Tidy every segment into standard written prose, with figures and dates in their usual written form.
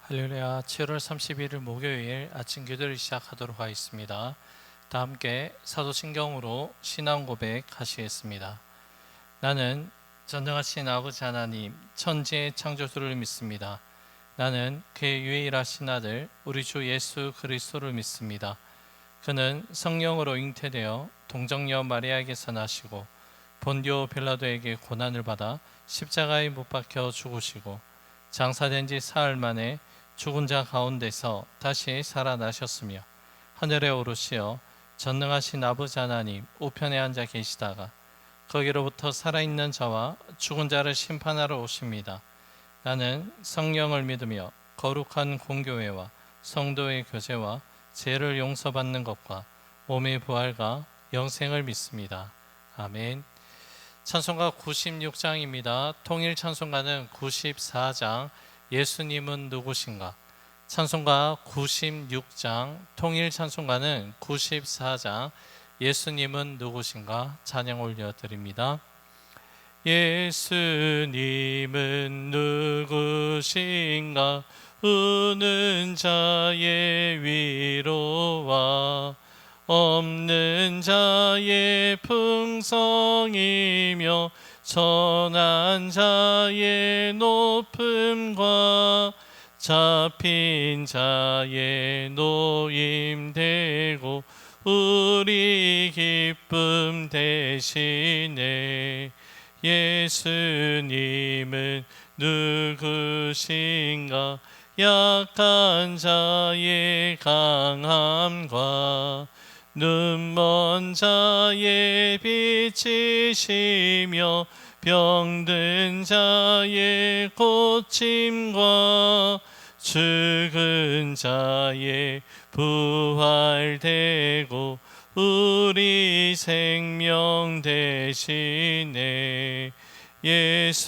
할렐루야. 7월 31일 목요일 아침 기도를 시작하도록 하겠습니다. 다 함께 사도신경으로 신앙 고백하시겠습니다. 나는 전능하신 아버지 하나님 천지의 창조주를 믿습니다. 나는 그의 유일하신 아들 우리 주 예수 그리스도를 믿습니다. 그는 성령으로 잉태되어 동정녀 마리아에게서 나시고 본디오 빌라도에게 고난을 받아 십자가에 못 박혀 죽으시고 장사된 지 사흘 만에 죽은 자 가운데서 다시 살아나셨으며 하늘에 오르시어 전능하신 아버지 하나님 우편에 앉아 계시다가 거기로부터 살아있는 자와 죽은 자를 심판하러 오십니다. 나는 성령을 믿으며 거룩한 공교회와 성도의 교제와 죄를 용서받는 것과 몸의 부활과 영생을 믿습니다. 아멘. 찬송가 96장입니다. 통일 찬송가는 94장 예수님은 누구신가? 찬송가 96장, 통일 찬송가는 94장 예수님은 누구신가? 찬양 올려드립니다. 예수님은 누구신가? 우는 자의 위로와 없는 자의 풍성이며 천한 자의 높음과 잡힌 자의 노임되고 우리 기쁨 되시네. 예수님은 누구신가? 약한 자의 강함과 눈먼 자의 빛이시며 병든 자의 고침과 죽은 자의 부활되고 우리 생명 되시네. 예수님은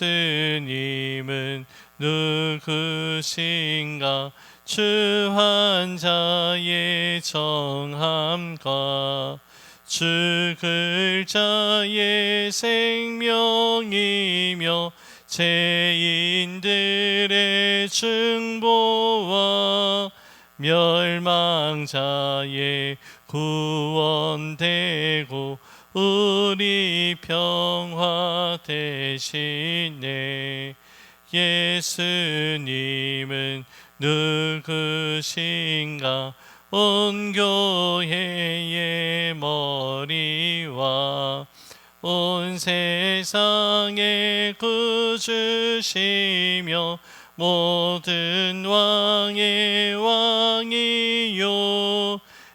누구신가? 주한 자의 정함과 죽을 자의 생명이며 죄인들의 중보와 멸망자의 구원되고 우리 평화 되시네. 예수님은 누구신가? 온 교회의 머리와 온 세상의 구주시며 모든 왕의 왕이요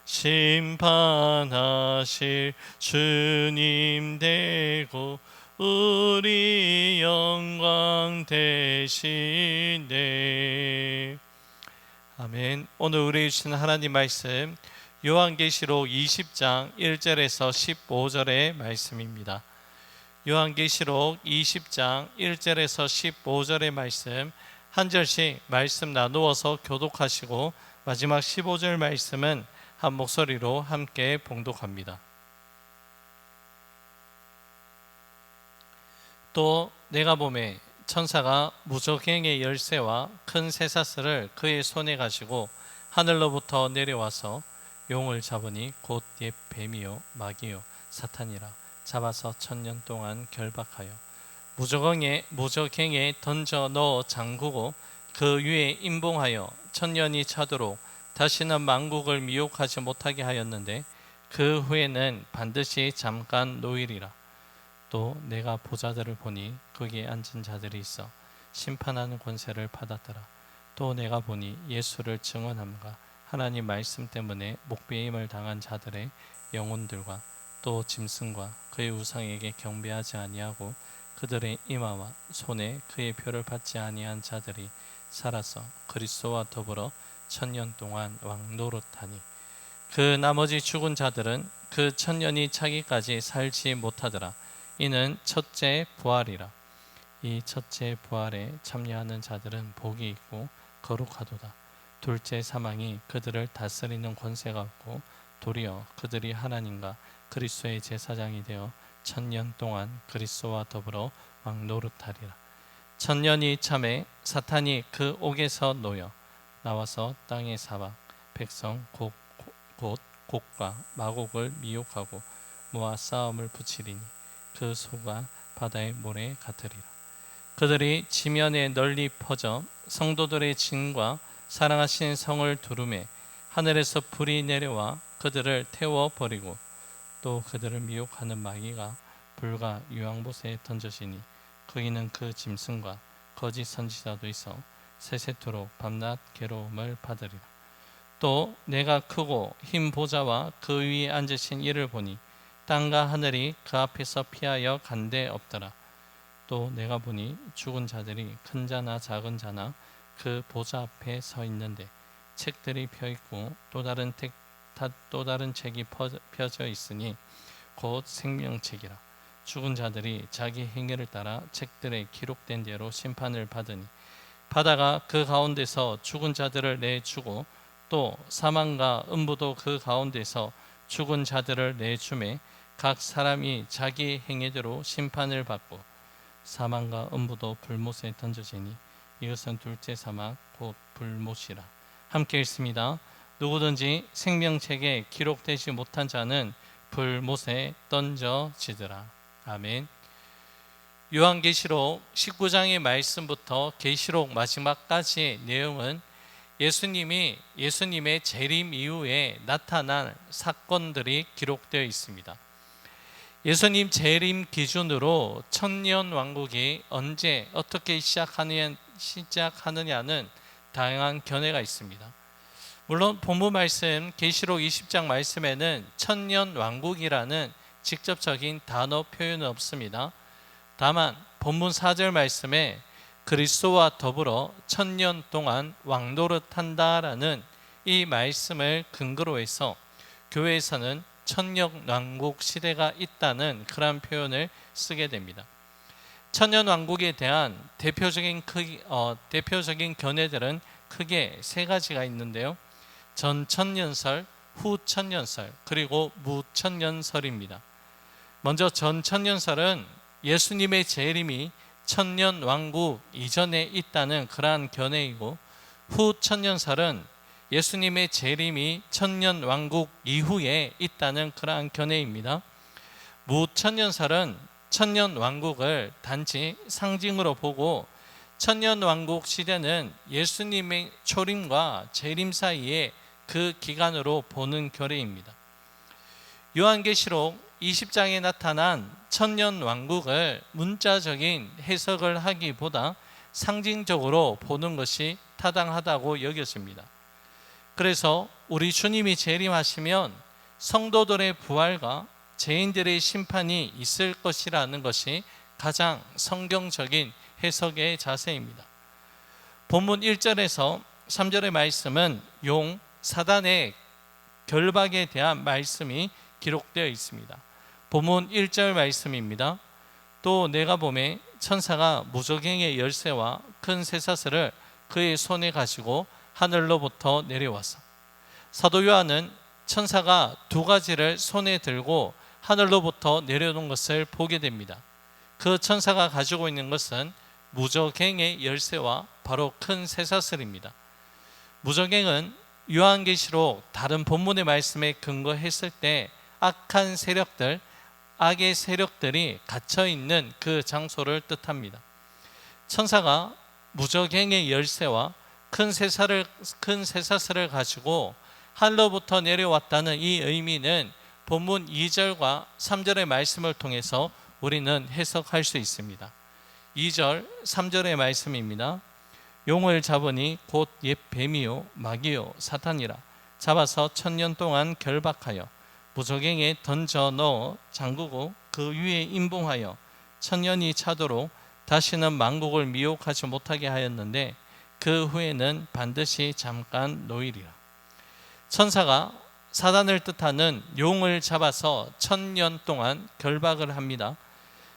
심판하실 주님 되고 우리 영광 되시네. 아멘. 오늘 우리 주신 하나님 말씀 요한계시록 20장 1절에서 15절의 말씀입니다. 요한계시록 20장 1절에서 15절의 말씀 한 절씩 말씀 나누어서 교독하시고 마지막 15절 말씀은 한 목소리로 함께 봉독합니다. 또 내가 보매 천사가 무저갱의 열쇠와 큰 쇠사슬을 그의 손에 가지고 하늘로부터 내려와서 용을 잡으니 곧 옛 뱀이요 마귀요 사탄이라 잡아서 1000년 동안 결박하여 무저갱에 던져 넣어 잠그고 그 위에 임봉하여 1000년이 차도록 다시는 만국을 미혹하지 못하게 하였는데 그 후에는 반드시 잠깐 노일이라. 또 내가 보좌들을 보니 거기에 앉은 자들이 있어 심판하는 권세를 받았더라. 또 내가 보니 예수를 증언함과 하나님 말씀 때문에 목배임을 당한 자들의 영혼들과 또 짐승과 그의 우상에게 경배하지 아니하고 그들의 이마와 손에 그의 표를 받지 아니한 자들이 살아서 그리스도와 더불어 1000년 동안 왕노릇하니 그 나머지 죽은 자들은 그 1000년이 차기까지 살지 못하더라. 이는 첫째 부활이라. 이 첫째 부활에 참여하는 자들은 복이 있고 거룩하도다. 둘째 사망이 그들을 다스리는 권세가 없고 도리어 그들이 하나님과 그리스도의 제사장이 되어 1000년 동안 그리스도와 더불어 왕노릇하리라. 1000년이 참에 사탄이 그 옥에서 놓여 나와서 땅의 사막 백성 곧 곡과 마곡을 미혹하고 모아 싸움을 붙이리니 그 소가 바다의 모래 같으리라. 그들이 지면에 널리 퍼져 성도들의 진과 사랑하신 성을 두루매 하늘에서 불이 내려와 그들을 태워버리고 또 그들을 미혹하는 마귀가 불과 유황봇에 던져지니 거기는 그 짐승과 거짓 선지자도 있어 세세토록 밤낮 괴로움을 받으리라. 또 내가 크고 흰 보좌와 그 위에 앉으신 이를 보니 땅과 하늘이 그 앞에서 피하여 간데 없더라. 또 내가 보니 죽은 자들이 큰 자나 작은 자나 그 보좌 앞에 서 있는데 책들이 펴 있고 또 다른 책이 펴져 있으니 곧 생명책이라. 죽은 자들이 자기 행위를 따라 책들에 기록된 대로 심판을 받으니 바다가 그 가운데서 죽은 자들을 내주고 또 사망과 음부도 그 가운데서 죽은 자들을 내주매 각 사람이 자기 행위대로 심판을 받고 사망과 음부도 불못에 던져지니 이것은 둘째 사막 곧 불못이라. 함께 읽습니다. 누구든지 생명책에 기록되지 못한 자는 불못에 던져지더라. 아멘. 요한계시록 19장의 말씀부터 계시록 마지막까지의 내용은 예수님의 재림 이후에 나타난 사건들이 기록되어 있습니다. 예수님 재림 기준으로 천년 왕국이 언제 어떻게 시작하느냐는 다양한 견해가 있습니다. 물론 본문 말씀 계시록 20장 말씀에는 천년 왕국이라는 직접적인 단어 표현은 없습니다. 다만 본문 4절 말씀에 그리스도와 더불어 천년 동안 왕노릇한다라는 이 말씀을 근거로 해서 교회에서는 천년 왕국 시대가 있다는 그런 표현을 쓰게 됩니다. 천년 왕국에 대한 대표적인 견해들은 크게 세 가지가 있는데요. 전천년설, 후천년설, 그리고 무천년설입니다. 먼저 전천년설은 예수님의 재림이 천년 왕국 이전에 있다는 그러한 견해이고, 후천년설은 예수님의 재림이 천년 왕국 이후에 있다는 그러한 견해입니다. 무천년설은 천년 왕국을 단지 상징으로 보고 천년 왕국 시대는 예수님의 초림과 재림 사이에 그 기간으로 보는 견해입니다. 요한계시록 20장에 나타난 천년 왕국을 문자적인 해석을 하기보다 상징적으로 보는 것이 타당하다고 여겨집니다. 그래서 우리 주님이 재림하시면 성도들의 부활과 죄인들의 심판이 있을 것이라는 것이 가장 성경적인 해석의 자세입니다. 본문 1절에서 3절의 말씀은 용, 사단의 결박에 대한 말씀이 기록되어 있습니다. 본문 1절 말씀입니다. 또 내가 보매 천사가 무저갱의 열쇠와 큰 쇠사슬을 그의 손에 가지고 하늘로부터 내려와서, 사도 요한은 천사가 두 가지를 손에 들고 하늘로부터 내려오는 것을 보게 됩니다. 그 천사가 가지고 있는 것은 무저갱의 열쇠와 바로 큰 쇠사슬입니다. 무저갱은 요한계시록 다른 본문의 말씀에 근거했을 때 악한 세력들, 악의 세력들이 갇혀 있는 그 장소를 뜻합니다. 천사가 무저갱의 열쇠와 큰 쇠사슬을 가지고 하늘로부터 내려왔다는 이 의미는 본문 2절과 3절의 말씀을 통해서 우리는 해석할 수 있습니다. 2절, 3절의 말씀입니다. 용을 잡으니 곧 옛 뱀이요 마귀요 사탄이라. 잡아서 천년 동안 결박하여 무저갱에 던져 넣어 잠그고 그 위에 임봉하여 천년이 차도록 다시는 만국을 미혹하지 못하게 하였는데 그 후에는 반드시 잠깐 놓이리라. 천사가 사단을 뜻하는 용을 잡아서 천년 동안 결박을 합니다.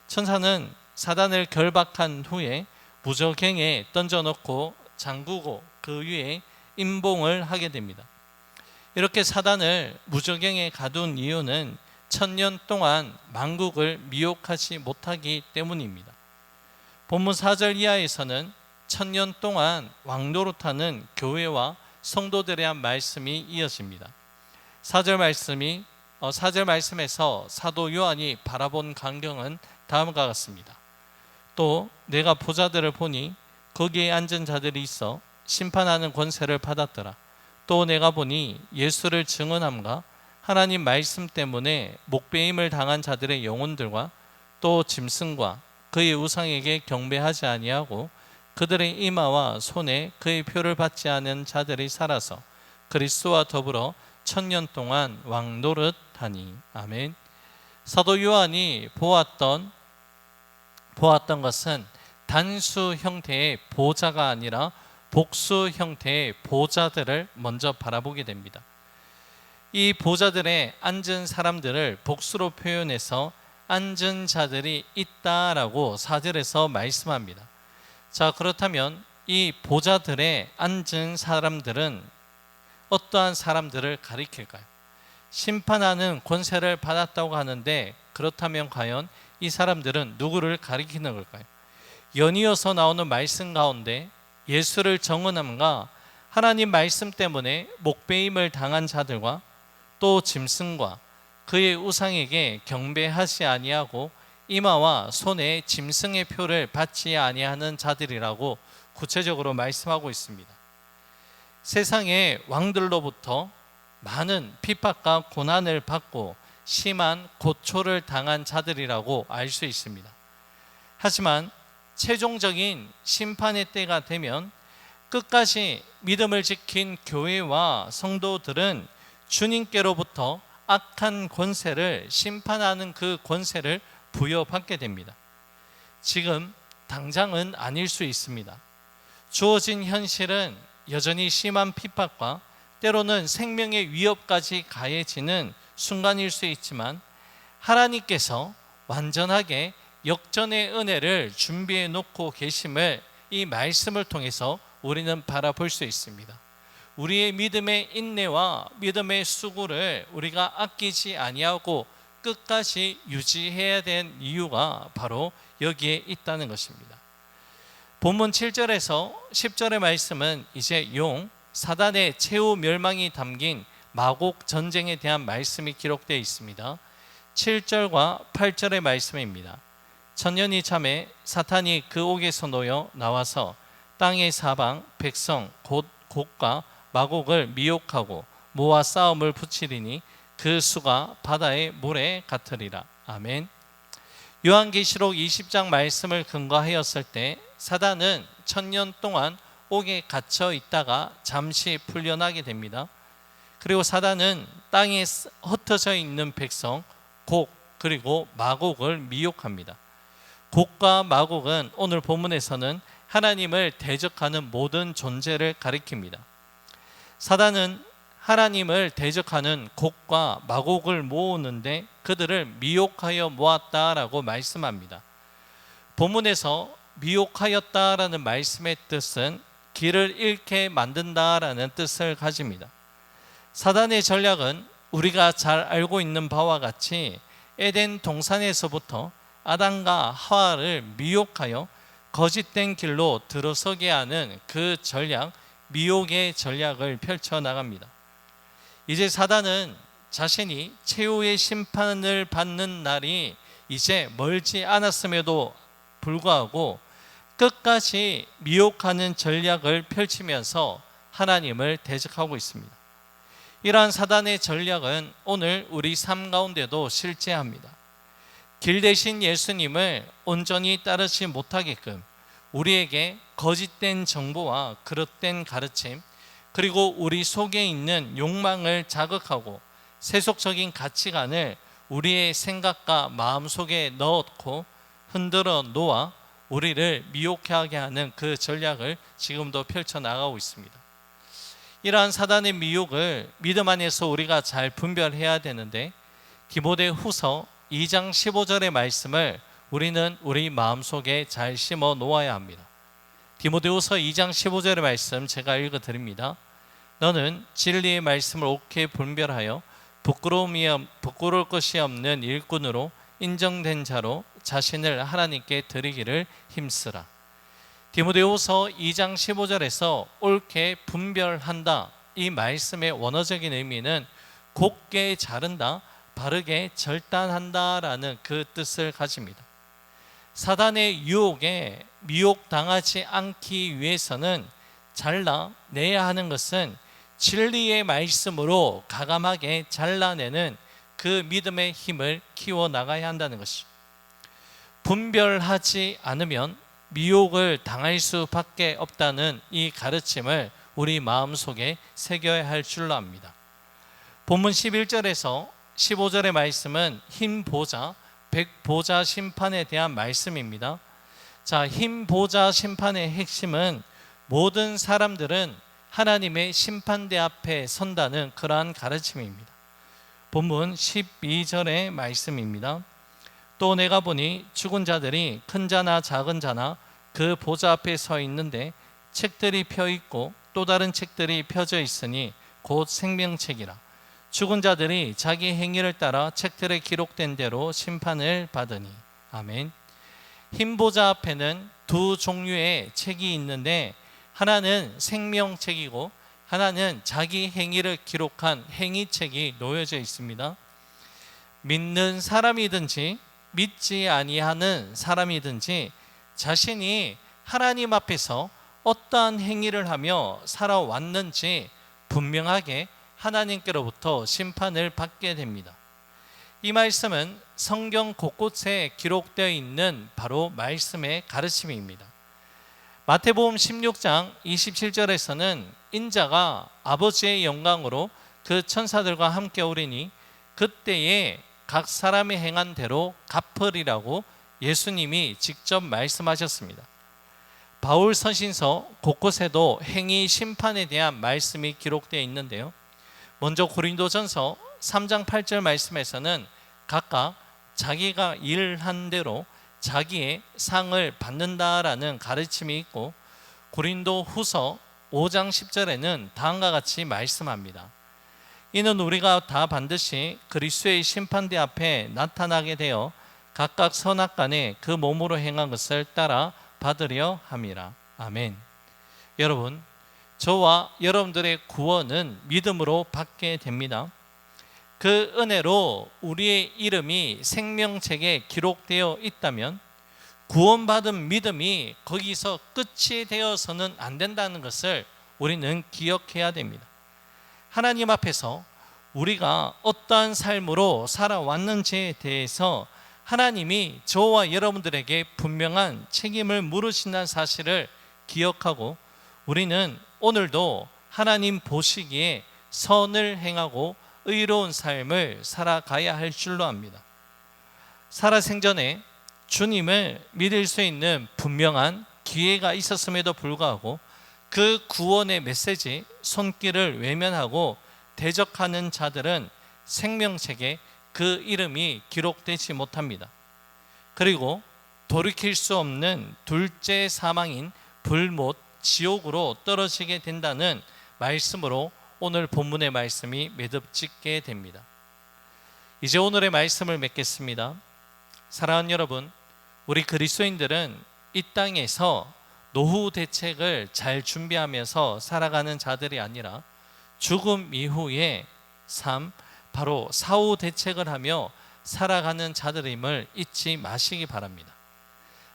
천사는 사단을 결박한 후에 무저갱에 던져놓고 잠그고 그 위에 임봉을 하게 됩니다. 이렇게 사단을 무저갱에 가둔 이유는 천년 동안 만국을 미혹하지 못하기 때문입니다. 본문 4절 이하에서는 천년 동안 왕노릇하는 교회와 성도들에 대한 말씀이 이어집니다. 4절 말씀에서 사도 요한이 바라본 광경은 다음과 같습니다. 또 내가 보좌들을 보니 거기에 앉은 자들이 있어 심판하는 권세를 받았더라. 또 내가 보니 예수를 증언함과 하나님 말씀 때문에 목배임을 당한 자들의 영혼들과 또 짐승과 그의 우상에게 경배하지 아니하고 그들의 이마와 손에 그의 표를 받지 않은 자들이 살아서 그리스도와 더불어 천년 동안 왕노릇하니. 아멘. 사도 요한이 보았던 것은 단수 형태의 보좌가 아니라 복수 형태의 보좌들을 먼저 바라보게 됩니다. 이 보좌들에 앉은 사람들을 복수로 표현해서 앉은 자들이 있다라고 4절에서 말씀합니다. 자, 그렇다면 이 보좌들에 앉은 사람들은 어떠한 사람들을 가리킬까요? 심판하는 권세를 받았다고 하는데, 그렇다면 과연 이 사람들은 누구를 가리키는 걸까요? 연이어서 나오는 말씀 가운데 예수를 정언함과 하나님 말씀 때문에 목배임을 당한 자들과 또 짐승과 그의 우상에게 경배하지 아니하고 이마와 손에 짐승의 표를 받지 아니하는 자들이라고 구체적으로 말씀하고 있습니다. 세상의 왕들로부터 많은 핍박과 고난을 받고 심한 고초를 당한 자들이라고 알 수 있습니다. 하지만 최종적인 심판의 때가 되면 끝까지 믿음을 지킨 교회와 성도들은 주님께로부터 악한 권세를 심판하는 그 권세를 부여받게 됩니다. 지금 당장은 아닐 수 있습니다. 주어진 현실은 여전히 심한 핍박과 때로는 생명의 위협까지 가해지는 순간일 수 있지만, 하나님께서 완전하게 역전의 은혜를 준비해 놓고 계심을 이 말씀을 통해서 우리는 바라볼 수 있습니다. 우리의 믿음의 인내와 믿음의 수고를 우리가 아끼지 아니하고 끝까지 유지해야 된 이유가 바로 여기에 있다는 것입니다. 본문 7절에서 10절의 말씀은 이제 사단의 최후 멸망이 담긴 마곡 전쟁에 대한 말씀이 기록되어 있습니다. 7절과 8절의 말씀입니다. 천년이 참에 사탄이 그 옥에서 놓여 나와서 땅의 사방 백성 곧과 마곡을 미혹하고 모아 싸움을 붙이리니 그 수가 바다의 물에 같으리라. 아멘. 요한계시록 20장 말씀을 근거하였을 때 사단은 천년 동안 옥에 갇혀 있다가 잠시 풀려나게 됩니다. 그리고 사단은 땅에 흩어져 있는 백성 곡 그리고 마곡을 미혹합니다. 곡과 마곡은 오늘 본문에서는 하나님을 대적하는 모든 존재를 가리킵니다. 사단은 하나님을 대적하는 곡과 마곡을 모으는데 그들을 미혹하여 모았다라고 말씀합니다. 본문에서 미혹하였다라는 말씀의 뜻은 길을 잃게 만든다라는 뜻을 가집니다. 사단의 전략은 우리가 잘 알고 있는 바와 같이 에덴 동산에서부터 아담과 하와를 미혹하여 거짓된 길로 들어서게 하는 그 전략, 미혹의 전략을 펼쳐나갑니다. 이제 사단은 자신이 최후의 심판을 받는 날이 이제 멀지 않았음에도 불구하고 끝까지 미혹하는 전략을 펼치면서 하나님을 대적하고 있습니다. 이러한 사단의 전략은 오늘 우리 삶 가운데도 실제합니다. 길 대신 예수님을 온전히 따르지 못하게끔 우리에게 거짓된 정보와 그릇된 가르침, 그리고 우리 속에 있는 욕망을 자극하고 세속적인 가치관을 우리의 생각과 마음 속에 넣고 흔들어 놓아 우리를 미혹하게 하는 그 전략을 지금도 펼쳐나가고 있습니다. 이러한 사단의 미혹을 믿음 안에서 우리가 잘 분별해야 되는데, 디모데후서 2장 15절의 말씀을 우리는 우리 마음속에 잘 심어 놓아야 합니다. 디모데후서 2장 15절의 말씀 제가 읽어드립니다. 너는 진리의 말씀을 옳게 분별하여 부끄러울 것이 없는 일꾼으로 인정된 자로 자신을 하나님께 드리기를 힘쓰라. 디모데후서 2장 15절에서 옳게 분별한다, 이 말씀의 원어적인 의미는 곱게 자른다, 바르게 절단한다라는 그 뜻을 가집니다. 사단의 유혹에 미혹당하지 않기 위해서는 잘라내야 하는 것은 진리의 말씀으로 가감하게 잘라내는 그 믿음의 힘을 키워나가야 한다는 것이죠. 분별하지 않으면 미혹을 당할 수밖에 없다는 이 가르침을 우리 마음속에 새겨야 할 줄로 압니다. 본문 11절에서 15절의 말씀은 흰 보좌, 백보좌 심판에 대한 말씀입니다. 자, 흰 보좌 심판의 핵심은 모든 사람들은 하나님의 심판대 앞에 선다는 그러한 가르침입니다. 본문 12절의 말씀입니다. 또 내가 보니 죽은 자들이 큰 자나 작은 자나 그 보좌 앞에 서 있는데 책들이 펴 있고 또 다른 책들이 펴져 있으니 곧 생명책이라. 죽은 자들이 자기 행위를 따라 책들에 기록된 대로 심판을 받으니. 아멘. 흰 보좌 앞에는 두 종류의 책이 있는데 하나는 생명책이고 하나는 자기 행위를 기록한 행위책이 놓여져 있습니다. 믿는 사람이든지 믿지 아니하는 사람이든지 자신이 하나님 앞에서 어떠한 행위를 하며 살아왔는지 분명하게 하나님께로부터 심판을 받게 됩니다. 이 말씀은 성경 곳곳에 기록되어 있는 바로 말씀의 가르침입니다. 마태복음 16장 27절에서는 인자가 아버지의 영광으로 그 천사들과 함께 오리니 그때에 각 사람이 행한 대로 갚으리라고 예수님이 직접 말씀하셨습니다. 바울 서신서 곳곳에도 행위 심판에 대한 말씀이 기록되어 있는데요. 먼저 고린도전서 3장 8절 말씀에서는 각각 자기가 일한 대로 자기의 상을 받는다라는 가르침이 있고, 고린도 후서 5장 10절에는 다음과 같이 말씀합니다. 이는 우리가 다 반드시 그리스도의 심판대 앞에 나타나게 되어 각각 선악간에 그 몸으로 행한 것을 따라 받으려 함이라. 아멘. 여러분, 저와 여러분들의 구원은 믿음으로 받게 됩니다. 그 은혜로 우리의 이름이 생명책에 기록되어 있다면 구원받은 믿음이 거기서 끝이 되어서는 안 된다는 것을 우리는 기억해야 됩니다. 하나님 앞에서 우리가 어떠한 삶으로 살아왔는지에 대해서 하나님이 저와 여러분들에게 분명한 책임을 물으신다는 사실을 기억하고 우리는 오늘도 하나님 보시기에 선을 행하고 의로운 삶을 살아가야 할 줄로 압니다. 살아생전에 주님을 믿을 수 있는 분명한 기회가 있었음에도 불구하고 그 구원의 메시지, 손길을 외면하고 대적하는 자들은 생명책에 그 이름이 기록되지 못합니다. 그리고 돌이킬 수 없는 둘째 사망인 불못, 지옥으로 떨어지게 된다는 말씀으로 오늘 본문의 말씀이 매듭짓게 됩니다. 이제 오늘의 말씀을 맺겠습니다. 사랑하는 여러분, 우리 그리스도인들은 이 땅에서 노후 대책을 잘 준비하면서 살아가는 자들이 아니라 죽음 이후의 삶, 바로 사후 대책을 하며 살아가는 자들임을 잊지 마시기 바랍니다.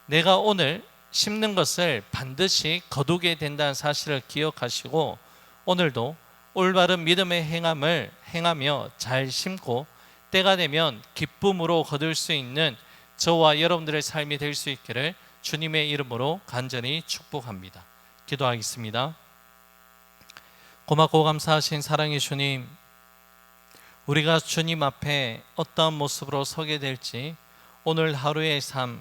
내가 오늘 심는 것을 반드시 거두게 된다는 사실을 기억하시고 오늘도 올바른 믿음의 행함을 행하며 잘 심고 때가 되면 기쁨으로 거둘 수 있는 저와 여러분들의 삶이 될 수 있기를 주님의 이름으로 간절히 축복합니다. 기도하겠습니다. 고맙고 감사하신 사랑의 주님, 우리가 주님 앞에 어떠한 모습으로 서게 될지 오늘 하루의 삶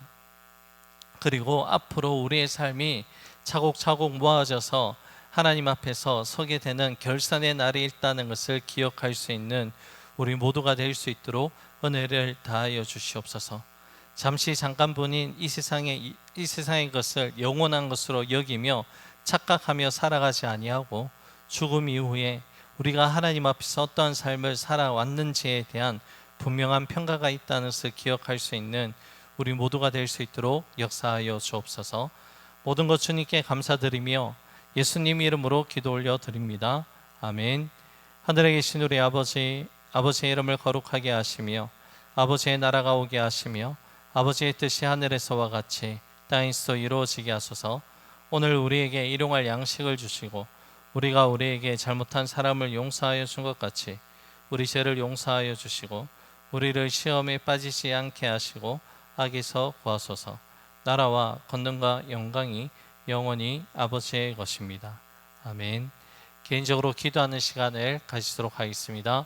그리고 앞으로 우리의 삶이 차곡차곡 모아져서 하나님 앞에서 서게 되는 결산의 날이 있다는 것을 기억할 수 있는 우리 모두가 될 수 있도록 은혜를 다하여 주시옵소서. 잠시 잠깐뿐인 이 세상의 것을 영원한 것으로 여기며 착각하며 살아가지 아니하고 죽음 이후에 우리가 하나님 앞에서 어떠한 삶을 살아왔는지에 대한 분명한 평가가 있다는 것을 기억할 수 있는 우리 모두가 될 수 있도록 역사하여 주옵소서. 모든 것 주님께 감사드리며 예수님 이름으로 기도 올려 드립니다. 아멘. 하늘에 계신 우리 아버지, 아버지의 이름을 거룩하게 하시며 아버지의 나라가 오게 하시며 아버지의 뜻이 하늘에서와 같이 땅에서 이루어지게 하소서. 오늘 우리에게 일용할 양식을 주시고 우리가 우리에게 잘못한 사람을 용서하여 준 것 같이 우리 죄를 용서하여 주시고 우리를 시험에 빠지지 않게 하시고 악에서 구하소서. 나라와 권능과 영광이 영원히 아버지의 것입니다. 아멘. 개인적으로 기도하는 시간을 가지도록 하겠습니다.